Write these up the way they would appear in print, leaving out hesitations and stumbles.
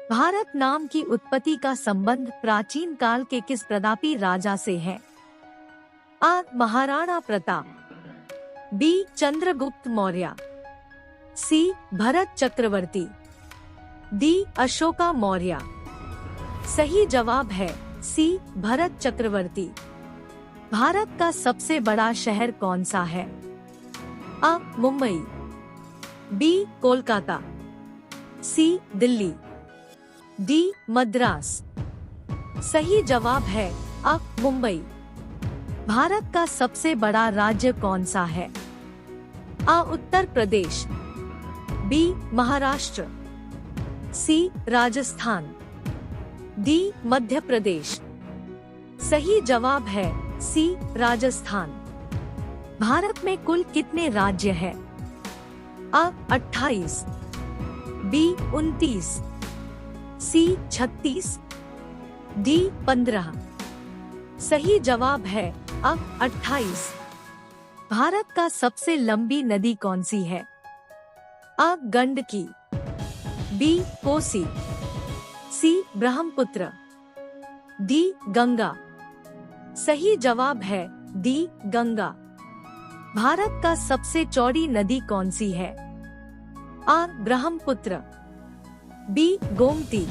भारत नाम की उत्पत्ति का संबंध प्राचीन काल के किस प्रतापी राजा से है? आ. महाराणा प्रताप, बी. चंद्रगुप्त मौर्य, सी. भरत चक्रवर्ती, डी. अशोका मौर्य। सही जवाब है सी. भरत चक्रवर्ती। भारत का सबसे बड़ा शहर कौन सा है? आ. मुंबई, बी. कोलकाता, सी. दिल्ली, डी. मद्रास। सही जवाब है आ. मुंबई। भारत का सबसे बड़ा राज्य कौन सा है? आ. उत्तर प्रदेश, बी. महाराष्ट्र, सी. राजस्थान, डी. मध्य प्रदेश। सही जवाब है सी. राजस्थान। भारत में कुल कितने राज्य हैं? आ. 28, बी. 29, सी. 36, डी. 15। सही जवाब है आ. 28। भारत का सबसे लंबी नदी कौन सी है? आ. गंडकी, बी. कोसी, सी. ब्रह्मपुत्र, डी. गंगा। सही जवाब है डी. गंगा। भारत का सबसे चौड़ी नदी कौन सी है? आ. ब्रह्मपुत्र, बी. गोमती,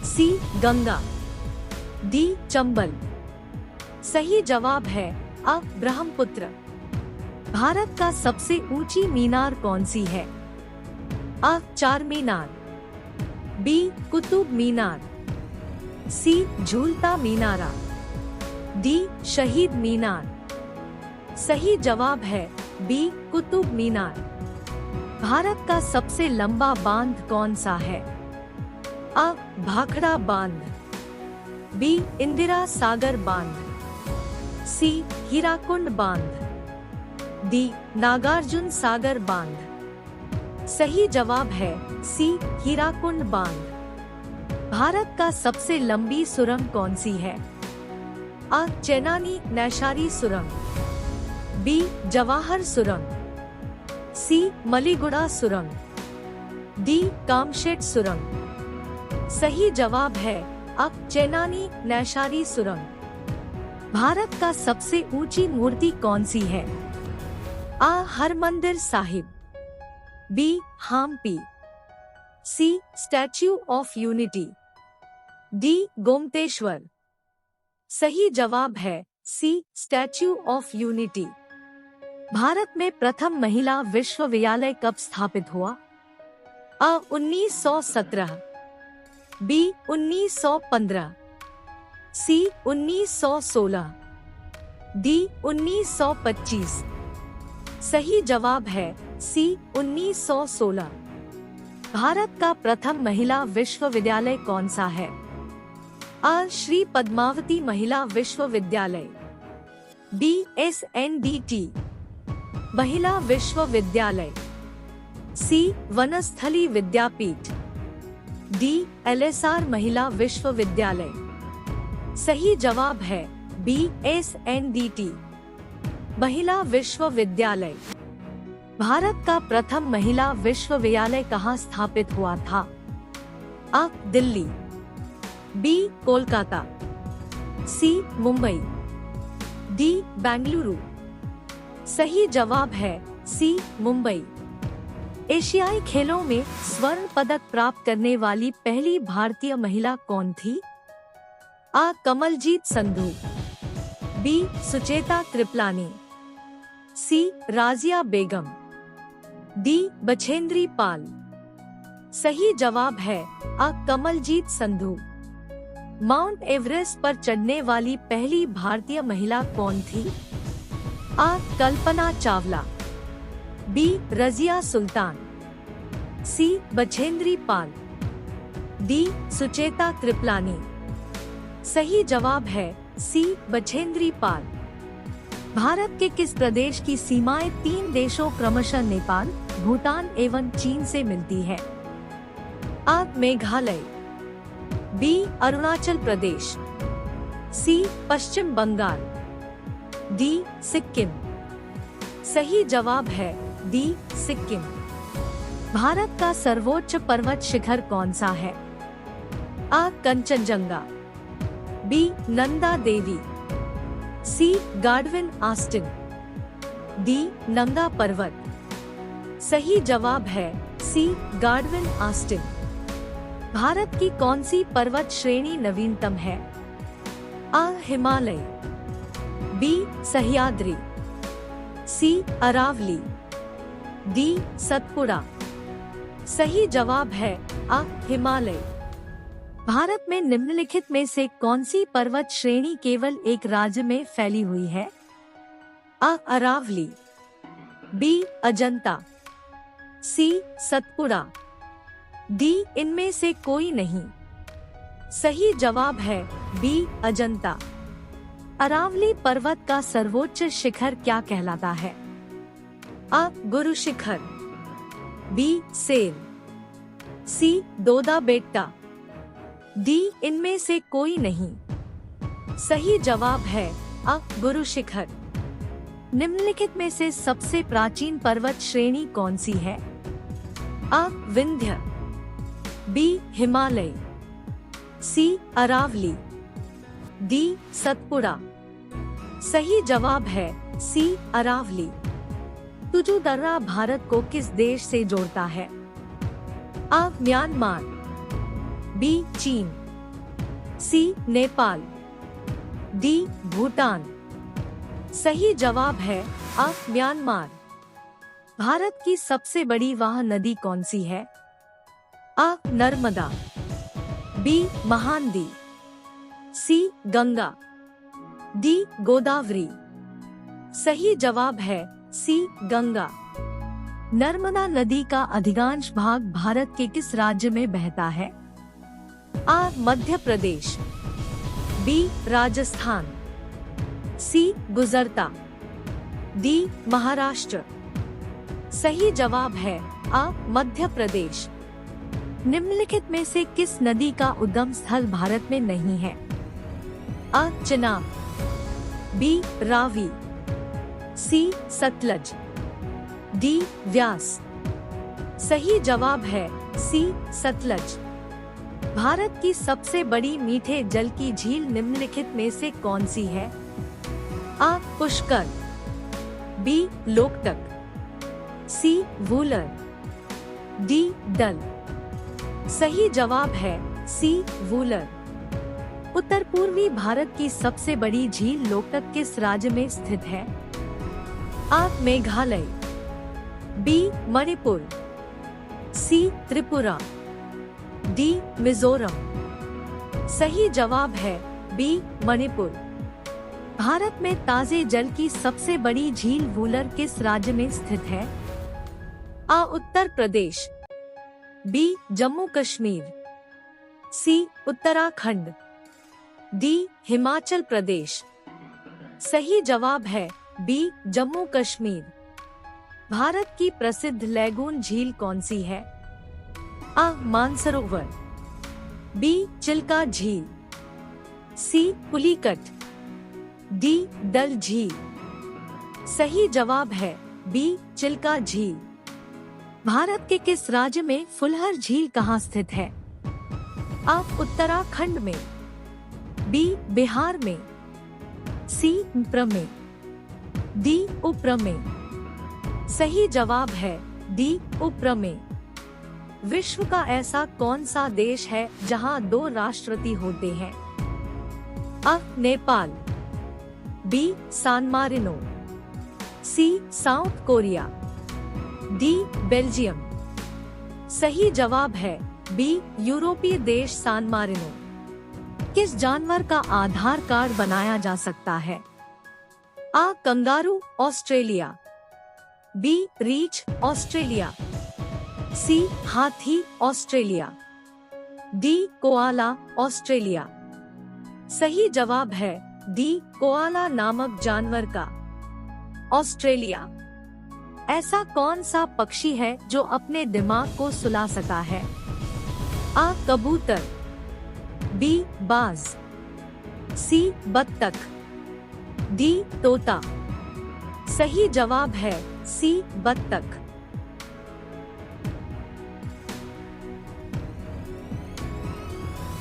सी. गंगा, डी. चंबल। सही जवाब है आ. ब्रह्मपुत्र। भारत का सबसे ऊंची मीनार कौन सी है? आ. चार मीनार, बी. कुतुब मीनार, सी. झूलता मीनारा, डी. शहीद मीनार। सही जवाब है बी. कुतुब मीनार। भारत का सबसे लंबा बांध कौन सा है? आ. भाखड़ा बांध, बी. इंदिरा सागर बांध, सी. हीराकुंड बांध, डी. नागार्जुन सागर बांध। सही जवाब है सी. हीराकुंड बांध। भारत का सबसे लंबी सुरंग कौन सी है? आ. चेनानी नैशारी सुरंग, बी. जवाहर सुरंग, सी. मलीगुड़ा सुरंग, डी. कामशेट सुरंग। सही जवाब है आ. चेनानी नैशारी सुरंग। भारत का सबसे ऊंची मूर्ति कौन सी है? आ. Harmandir Sahib, B. Hampi, C. Statue of Unity, D. Gommateshwara. सही जवाब है C. Statue of Unity. Bharat में प्रथम महिला विश्वविद्यालय कब स्थापित हुआ? आ. 1917, बी. 1915, सी. 1916, डी. 1925। सही जवाब है सी. 1916। भारत का प्रथम महिला विश्वविद्यालय कौन सा है? आ. श्री पद्मावती महिला विश्वविद्यालय, बी. SNDT महिला विश्वविद्यालय, सी. वनस्थली विद्यापीठ, डी. LSR महिला विश्वविद्यालय। सही जवाब है बी. SNDT महिला विश्वविद्यालय। भारत का प्रथम महिला विश्वविद्यालय कहाँ स्थापित हुआ था? आ. दिल्ली, बी. कोलकाता, सी. मुंबई, डी. बेंगलुरु। सही जवाब है सी. मुंबई। एशियाई खेलों में स्वर्ण पदक प्राप्त करने वाली पहली भारतीय महिला कौन थी? आ. कमलजीत संधू, बी. सुचेता कृपलानी, सी. राजिया बेगम, डी. बछेंद्री पाल। सही जवाब है आ. कमलजीत संधू। माउंट एवरेस्ट पर चढ़ने वाली पहली भारतीय महिला कौन थी? आ. कल्पना चावला, बी. रजिया सुल्तान, सी. बछेंद्री पाल, डी. सुचेता कृपलानी। सही जवाब है सी. बछेंद्री पाल। भारत के किस प्रदेश की सीमाएं तीन देशों क्रमशः नेपाल, भूटान एवं चीन से मिलती है? आ. मेघालय, बी. अरुणाचल प्रदेश, सी. पश्चिम बंगाल, डी. सिक्किम। सही जवाब है डी. सिक्किम। भारत का सर्वोच्च पर्वत शिखर कौन सा है? आ कंचनजंगा, बी नंदा देवी, सी गाडविन ऑस्टिन, डी नंगा पर्वत। सही जवाब है सी गाडविन ऑस्टिन। भारत की कौन सी पर्वत श्रेणी नवीनतम है? आ हिमालय, बी सह्याद्री, सी अरावली, डी सतपुड़ा। सही जवाब है आ हिमालय। भारत में निम्नलिखित में से कौन सी पर्वत श्रेणी केवल एक राज्य में फैली हुई है? आ अरावली, बी अजंता, सी सतपुड़ा, डी इनमें से कोई नहीं। सही जवाब है बी अजंता। अरावली पर्वत का सर्वोच्च शिखर क्या कहलाता है? आ गुरु शिखर, बी सेल, सी दोदा बेट्टा, डी इनमें से कोई नहीं। सही जवाब है आ गुरु शिखर। निम्नलिखित में से सबसे प्राचीन पर्वत श्रेणी कौन सी है? आ विंध्य, बी हिमालय, सी अरावली, डी सतपुड़ा। सही जवाब है सी अरावली। तुजु दर्रा भारत को किस देश से जोड़ता है? आ म्यांमार, बी चीन, सी नेपाल, डी भूटान। सही जवाब है आ म्यांमार। भारत की सबसे बड़ी वाह नदी कौन सी है? आ नर्मदा, बी महानदी, सी गंगा, डी गोदावरी। सही जवाब है सी गंगा। नर्मदा नदी का अधिकांश भाग भारत के किस राज्य में बहता है? आ मध्य प्रदेश, बी राजस्थान, सी गुजरता, डी महाराष्ट्र। सही जवाब है आ मध्य प्रदेश। निम्नलिखित में से किस नदी का उद्गम स्थल भारत में नहीं है? आ चिनाब, बी रावी, सी सतलज, डी व्यास। सही जवाब है सी सतलज। भारत की सबसे बड़ी मीठे जल की झील निम्नलिखित में से कौन सी है? आ पुष्कर, बी लोकटक, सी वूलर, डी डल। सही जवाब है सी वूलर। उत्तर पूर्वी भारत की सबसे बड़ी झील लोकटक किस राज्य में स्थित है? आ मेघालय, बी मणिपुर, सी त्रिपुरा, डी मिजोरम। सही जवाब है बी मणिपुर। भारत में ताजे जल की सबसे बड़ी झील वूलर किस राज्य में स्थित है? आ उत्तर प्रदेश, बी जम्मू कश्मीर, सी उत्तराखंड, डी हिमाचल प्रदेश। सही जवाब है बी जम्मू कश्मीर। भारत की प्रसिद्ध लैगून झील कौन सी है? आ मानसरोवर, बी चिल्का झील, सी पुलिकट, डी डल झील। सही जवाब है बी चिल्का झील। भारत के किस राज्य में फुलहर झील कहाँ स्थित है? आ उत्तराखंड में, बी बिहार में, सी उप्र में, डी उप्र में। सही जवाब है डी उप्र में। विश्व का ऐसा कौन सा देश है जहाँ 2 राष्ट्रपति होते हैं? आ नेपाल, बी सान मारिनो, सी साउथ कोरिया, डी बेल्जियम। सही जवाब है बी यूरोपीय देश सान मारिनो। किस जानवर का आधार कार्ड बनाया जा सकता है? आ कंगारू ऑस्ट्रेलिया, बी रीछ ऑस्ट्रेलिया, सी हाथी ऑस्ट्रेलिया, डी कोआला ऑस्ट्रेलिया। सही जवाब है डी कोआला नामक जानवर का ऑस्ट्रेलिया। ऐसा कौन सा पक्षी है जो अपने दिमाग को सुला सकता है? आ कबूतर, बी बाज, सी बत्तख, डी तोता। सही जवाब है सी बत्तख।